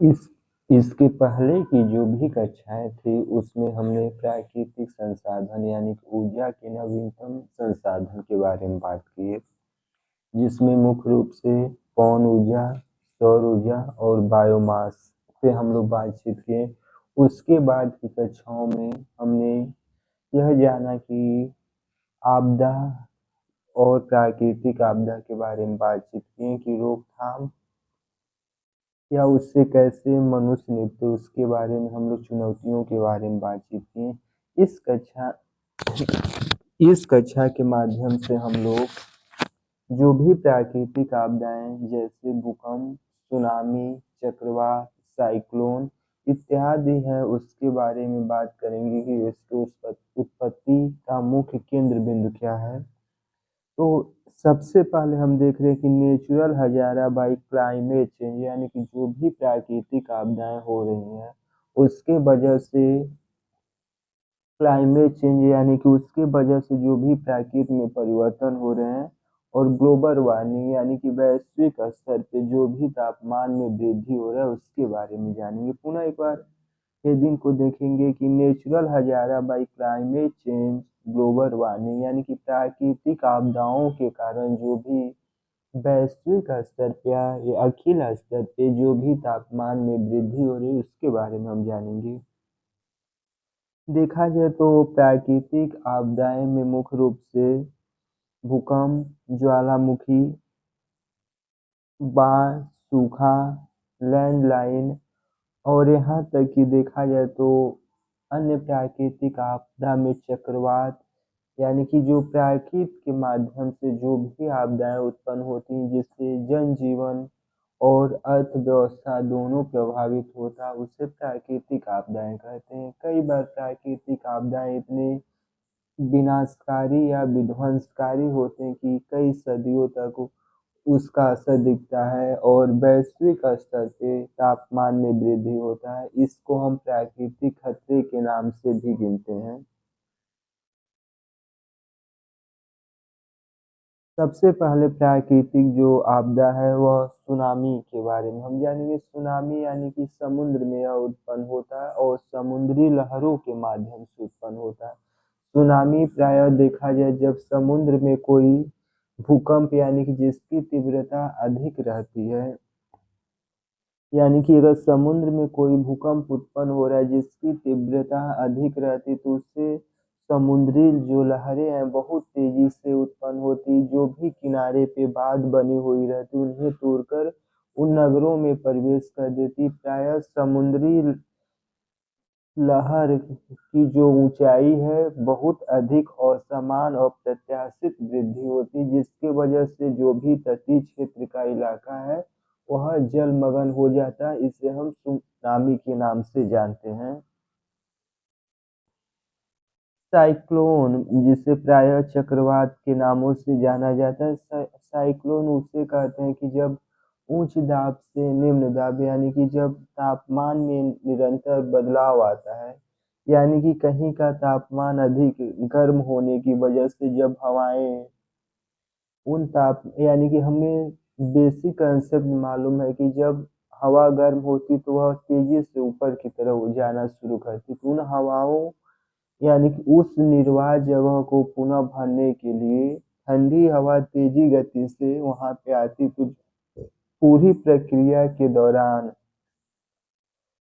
इस इसके पहले की जो भी कक्षाएँ थी, उसमें हमने प्राकृतिक संसाधन यानी कि ऊर्जा के नवीनतम संसाधन के बारे में बात की है, जिसमें मुख्य रूप से पवन ऊर्जा, सौर ऊर्जा और बायोमास पे हम लोग बातचीत किए। उसके बाद की कक्षाओं में हमने यह जाना कि आपदा और प्राकृतिक आपदा के बारे में बातचीत किए कि रोकथाम या उससे कैसे मनुष्य निपटे, उसके बारे में हम लोग चुनौतियों के बारे में बातचीत किए। इस कक्षा के माध्यम से हम लोग जो भी प्राकृतिक आपदाएं जैसे भूकंप, सुनामी, चक्रवात, साइक्लोन इत्यादि है, उसके बारे में बात करेंगे कि इसके उत्पत्ति का मुख्य केंद्र बिंदु क्या है। तो सबसे पहले हम देख रहे हैं कि natural Hazara by climate change यानी कि जो भी प्राकृतिक आपदाएं हो रही हैं उसके वजह से क्लाइमेट चेंज यानी कि उसके वजह से जो भी प्रकृति में परिवर्तन हो रहे हैं, और ग्लोबल वार्मिंग यानी कि वैश्विक स्तर पे जो भी तापमान में वृद्धि हो रहा है उसके बारे में जानेंगे। पुनः एक बार हेडिंग को देखेंगे कि natural Hazara by climate change global warming यानी कि प्राकृतिक आपदाओं के कारण जो भी वैश्विक स्तर पे या अखिल स्तर पे जो भी तापमान में वृद्धि हो रही है उसके बारे में हम जानेंगे। देखा जाए तो प्राकृतिक आपदाएं में मुख्य रूप से भूकंप, ज्वालामुखी, बाढ़, सूखा, लैंडलाइन और यहाँ तक कि देखा जाए तो अन्य प्राकृतिक आपदा में चक्रवात यानी कि जो प्रकृति के माध्यम से जो भी आपदाएं उत्पन्न होती हैं जिससे जनजीवन और अर्थव्यवस्था दोनों प्रभावित होता है, उसे प्राकृतिक आपदाएं कहते हैं। कई बार प्राकृतिक आपदाएं इतने विनाशकारी या विध्वंसकारी होते हैं कि कई सदियों तक उसका असर दिखता है और वैश्विक स्तर पे तापमान में वृद्धि होता है। इसको हम प्राकृतिक खतरे के नाम से भी गिनते हैं। सबसे पहले प्राकृतिक जो आपदा है वह सुनामी के बारे में हम जानेंगे। सुनामी यानी कि समुद्र में यह उत्पन्न होता है और समुद्री लहरों के माध्यम से उत्पन्न होता है। सुनामी प्रायः देखा जाए जब समुद्र में कोई भूकंप यानी कि जिसकी तीव्रता अधिक रहती है, यानी कि अगर समुद्र में कोई भूकंप उत्पन्न हो रहा है जिसकी तीव्रता अधिक रहती तो उससे समुद्री जो लहरें हैं बहुत तेजी से उत्पन्न होती, जो भी किनारे पे बाँध बनी हुई रहती उन्हें तोड़कर उन नगरों में प्रवेश कर देती। प्रायः समुद्री लहर की जो ऊंचाई है बहुत अधिक असमान और अप्रत्याशित वृद्धि होती, जिसकी वजह से जो भी तटीय क्षेत्र का इलाका है वह जलमग्न हो जाता है। इसे हम सुनामी के नाम से जानते हैं। साइक्लोन जिसे प्रायः चक्रवात के नामों से जाना जाता है। साइक्लोन उसे कहते हैं कि जब उच्च दाब से निम्न दाब यानी कि जब तापमान में निरंतर बदलाव आता है, यानी कि कहीं का तापमान अधिक गर्म होने की वजह से जब हवाएं उन ताप यानी कि हमें बेसिक कंसेप्ट मालूम है कि जब हवा गर्म होती तो वह तेजी से ऊपर की तरफ जाना शुरू करती, तो उन हवाओं यानी कि उस निर्वात जगह को पुनः भरने के लिए ठंडी हवा तेजी गति से वहां पे आती, तो पूरी प्रक्रिया के दौरान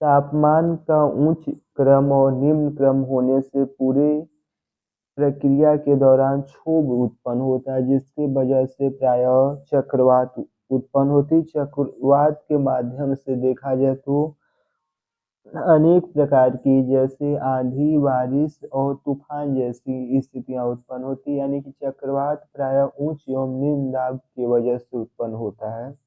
तापमान का उच्च क्रम और निम्न क्रम होने से पूरे प्रक्रिया के दौरान क्षोभ उत्पन्न होता है, जिसकी वजह से प्रायः चक्रवात उत्पन्न होती। चक्रवात के माध्यम से देखा जाए तो अनेक प्रकार की जैसे आंधी, बारिश और तूफान जैसी स्थितियां उत्पन्न होती, यानी कि चक्रवात प्रायः उच्च एवं निम्न दाब की वजह से उत्पन्न होता है।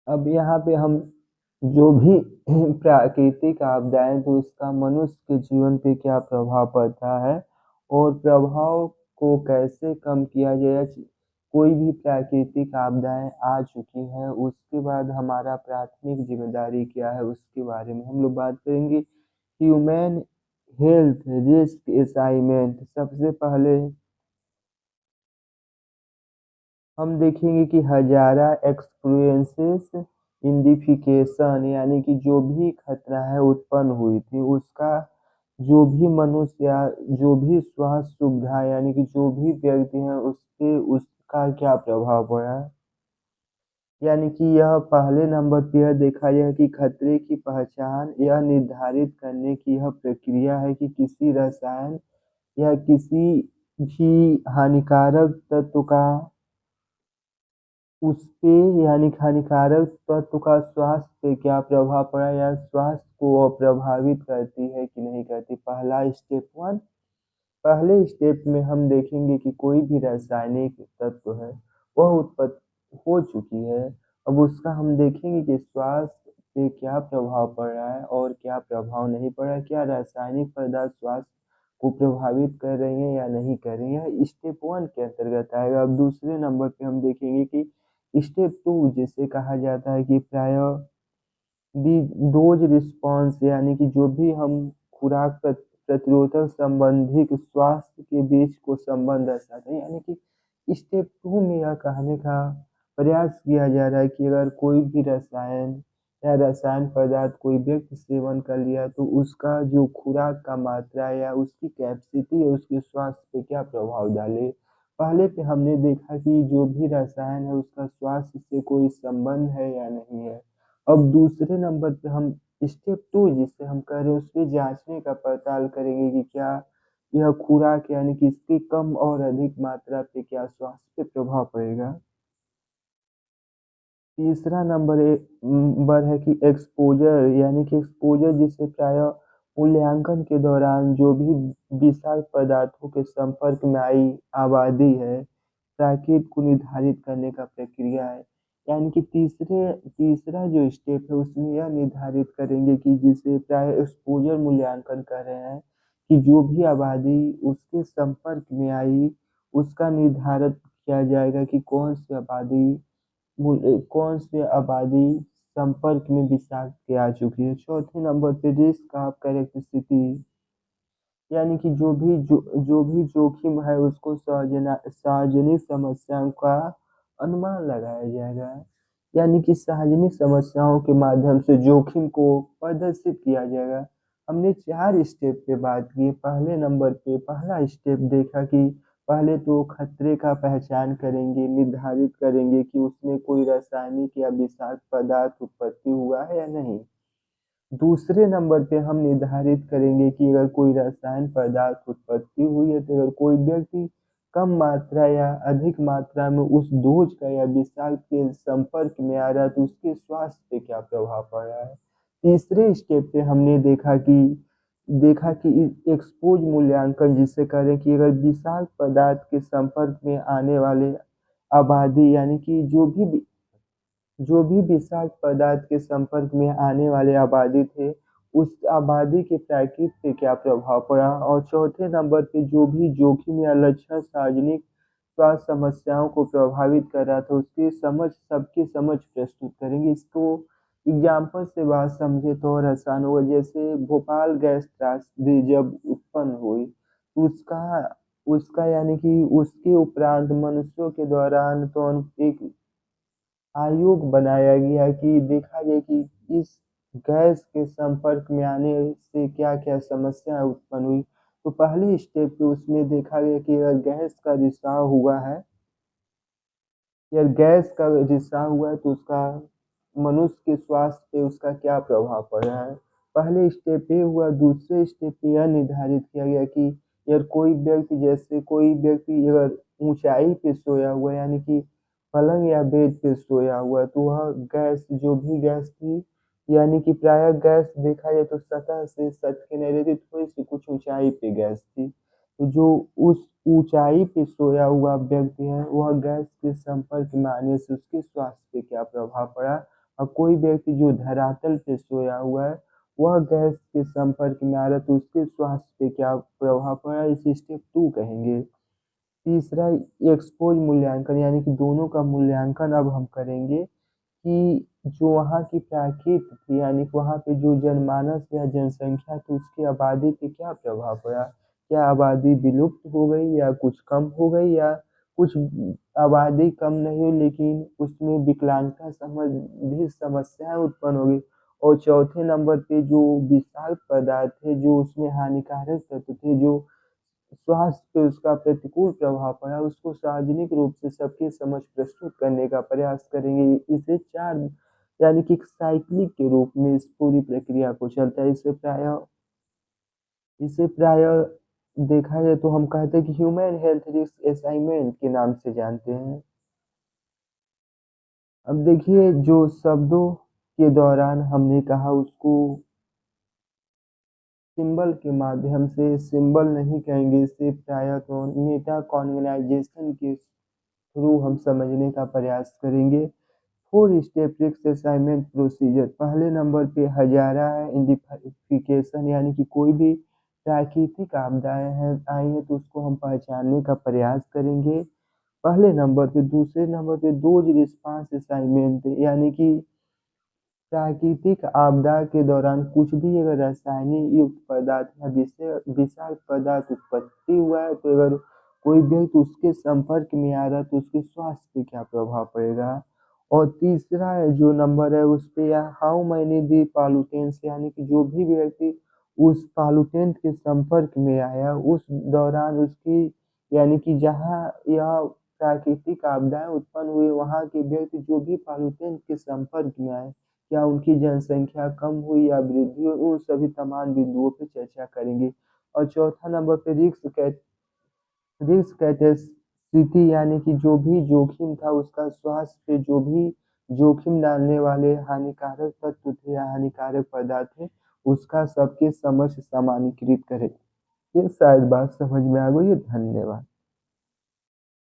अब यहाँ पे हम जो भी प्राकृतिक आपदाएं तो उसका मनुष्य के जीवन पे क्या प्रभाव पड़ता है और प्रभाव को कैसे कम किया जाए। कोई भी प्राकृतिक आपदाएं आ चुकी हैं उसके बाद हमारा प्राथमिक जिम्मेदारी क्या है उसके बारे में हम लोग बात करेंगे। ह्यूमन हेल्थ रिस्क असाइनमेंट सबसे पहले हम देखेंगे कि हजारा एक्सप्रियंसेस इंडिफिकेशन यानी कि जो भी खतरा है उत्पन्न हुई थी उसका जो भी मनुष्य या जो भी स्वास्थ्य सुविधा यानी कि जो भी व्यक्ति हैं उस पे उसका क्या प्रभाव पड़ा। यानी कि यह पहले नंबर पे यह देखा गया कि खतरे की पहचान यह निर्धारित करने की यह प्रक्रिया है कि किसी रसायन या किसी भी हानिकारक तत्व का उसपे यानी हानिकारक तत्व का स्वास्थ्य पे क्या प्रभाव पड़ा या स्वास्थ्य को प्रभावित करती है कि नहीं करती। पहला स्टेप वन, पहले स्टेप में हम देखेंगे कि कोई भी रासायनिक तत्व है वह उत्पत्ति हो चुकी है। अब उसका हम देखेंगे कि स्वास्थ्य पे क्या प्रभाव पड़ रहा है और क्या प्रभाव नहीं पड़ रहा है, क्या रासायनिक पदार्थ स्वास्थ्य को प्रभावित कर रही हैं या नहीं कर रही हैं। स्टेप वन के अंतर्गत आएगा। अब दूसरे नंबर पे हम देखेंगे कि स्टेप टू जिसे कहा जाता है कि प्राय दी डोज रिस्पॉन्स यानी कि जो भी हम खुराक प्रतिरोधक संबंधी स्वास्थ्य के बीच को संबंध दर्शाते हैं। यानी कि स्टेप टू में यह कहने का प्रयास किया जा रहा है कि अगर कोई भी रसायन या रसायन पदार्थ कोई व्यक्ति सेवन कर लिया तो उसका जो खुराक का मात्रा या उसकी कैपेसिटी है उसके स्वास्थ्य पे क्या प्रभाव डाले। पहले पे हमने देखा कि जो भी रसायन है उसका स्वास्थ्य से कोई संबंध है या नहीं है। अब दूसरे नंबर पे हम स्टेप टू जिसे हम कह रहे हैं उसपे जांचने का पड़ताल करेंगे कि क्या यह खुराक यानी कि इसकी कम और अधिक मात्रा पे क्या स्वास्थ्य पे प्रभाव पड़ेगा। तीसरा नंबर है कि एक्सपोजर यानी कि एक्सपोजर जिसे प्राय मूल्यांकन के दौरान जो भी विषाक्त पदार्थों के संपर्क में आई आबादी है ताकत को निर्धारित करने का प्रक्रिया है। यानी कि तीसरा जो स्टेप है उसमें यह निर्धारित करेंगे कि जिसे प्राय एक्सपोजर मूल्यांकन कर रहे हैं कि जो भी आबादी उसके संपर्क में आई उसका निर्धारित किया जाएगा कि कौन से आबादी संपर्क में विषाक्त के आ चुकी है। चौथे नंबर पे रिस्क ऑफ कैरेक्टरिस्टिकी यानी कि जो भी जोखिम है उसको सार्वजनिक समस्याओं का अनुमान लगाया जाएगा। यानी कि सार्वजनिक समस्याओं के माध्यम से जोखिम को प्रदर्शित किया जाएगा। हमने चार स्टेप पे बात की। पहले नंबर पे पहला स्टेप देखा कि पहले तो खतरे का पहचान करेंगे, निर्धारित करेंगे कि उसमें कोई रासायनिक या विषाक्त पदार्थ उत्पत्ति हुआ है या नहीं। दूसरे नंबर पे हम निर्धारित करेंगे कि अगर कोई रसायन पदार्थ उत्पत्ति हुई है तो अगर कोई व्यक्ति कम मात्रा या अधिक मात्रा में उस डोज का या विषाक्त के संपर्क में आ रहा है तो उसके स्वास्थ्य पे क्या प्रभाव पड़ रहा है। तीसरे स्टेप पे हमने देखा कि एक्सपोज मूल्यांकन जिसे करें कि अगर विषाक्त पदार्थ के संपर्क में आने वाले आबादी यानी कि जो भी विषाक्त पदार्थ के संपर्क में आने वाले आबादी थे उस आबादी के प्रकृति पे क्या प्रभाव पड़ा। और चौथे नंबर पे जो भी जोखिम या लक्षण सार्वजनिक स्वास्थ्य समस्याओं को प्रभावित कर रहा था उसकी सबकी समझ प्रस्तुत करेंगे। इसको एग्जाम्पल से बात समझे तो और आसान होगा। जैसे भोपाल गैस त्रासदी जब उत्पन्न हुई तो उसका उसका यानी कि उसके उपरांत मनुष्यों के दौरान तो एक आयोग बनाया गया कि देखा जाए कि इस गैस के संपर्क में आने से क्या-क्या समस्या उत्पन्न हुई। तो पहले स्टेप पे उसमें देखा गया कि अगर गैस का रिसाव हुआ है या गैस का रिसाव हुआ है तो उसका मनुष्य के स्वास्थ्य पे उसका क्या प्रभाव पड़ रहा है। पहले स्टेप ये हुआ। दूसरे स्टेप पे यह निर्धारित किया गया कि अगर कोई व्यक्ति अगर ऊंचाई पे सोया हुआ है यानी कि पलंग या बेड पे सोया हुआ है तो वह गैस जो भी गैस थी यानी कि प्रायः गैस देखा जाए तो सतह के नहीं रहती, थोड़ी सी कुछ ऊंचाई पे गैस थी। तो जो उस ऊंचाई पे सोया हुआ व्यक्ति है वह गैस के संपर्क में आने से उसके स्वास्थ्य पे क्या प्रभाव पड़ा। और कोई व्यक्ति जो धरातल पे सोया हुआ है वह गैस के संपर्क में आ रहा है तो उसके स्वास्थ्य पे क्या प्रभाव पड़ा, इसे स्टेप टू कहेंगे। तीसरा एक्सपोज मूल्यांकन यानी कि दोनों का मूल्यांकन अब हम करेंगे कि जो वहाँ की प्राकृति थी यानी कि वहाँ पे जो जनमानस या जनसंख्या थी उसकी आबादी पे क्या प्रभाव पड़ा। क्या आबादी विलुप्त हो गई या कुछ कम हो गई या कुछ आबादी कम नहीं हुई लेकिन उसमें विकलांगता संबंधी समस्याएँ उत्पन्न हो गई। और चौथे नंबर पे जो विषाक्त पदार्थ थे, जो उसमें हानिकारक तत्व थे, जो स्वास्थ्य पे उसका प्रतिकूल प्रभाव पड़ा, उसको सार्वजनिक रूप से सबके समक्ष प्रस्तुत करने का प्रयास करेंगे। इसे 4 यानी कि एक साइक्लिक के रूप में इस पूरी प्रक्रिया को चलता है। इसे प्रायः देखा जाए तो हम कहते हैं कि ह्यूमन हेल्थ रिस्क असाइनमेंट के नाम से जानते हैं। अब देखिए जो शब्दों के दौरान हमने कहा उसको सिंबल के माध्यम से सिंबल नहीं कहेंगे, इसे प्रायः तो मेटाकॉन्ग्नाइजेशन के थ्रू हम समझने का प्रयास करेंगे। 4 स्टेप रिस्क असाइनमेंट प्रोसीजर। पहले नंबर पे हजारा है आइडेंटिफिकेशन, यानी कि कोई भी प्राकृतिक आपदाएँ हैं आई हैं तो उसको हम पहचानने का प्रयास करेंगे, पहले नंबर पे। दूसरे नंबर पे डोज़ रिस्पॉन्स असाइनमेंट, यानी कि प्राकृतिक आपदा के दौरान कुछ भी अगर रासायनिक युक्त पदार्थ या विषाक्त पदार्थ उत्पत्ति हुआ है, तो अगर कोई व्यक्ति उसके संपर्क में आ रहा है तो उसके स्वास्थ्य पे क्या प्रभाव पड़ेगा। और तीसरा जो नंबर है उस पे हाउ मैनी दी पॉल्यूटेंट्स, यानी कि जो भी व्यक्ति उस पॉल्यूटेंट के संपर्क में आया उस दौरान उसकी, यानी कि जहाँ यह प्राकृतिक आपदाएँ उत्पन्न हुई वहाँ के व्यक्ति जो भी पॉल्यूटेंट के संपर्क में आए, क्या उनकी जनसंख्या कम हुई या वृद्धि हुई, उन सभी तमाम बिंदुओं पे चर्चा करेंगे। और चौथा नंबर पे रिस्क कैटेसिटी, यानी कि जो भी जोखिम था उसका स्वास्थ्य पे जो भी जोखिम डालने वाले हानिकारक तत्व थे या हानिकारक पदार्थ थे, उसका सबके समक्ष सामान्यीकृत करें। ये शायद बात समझ में आ गई है। धन्यवाद।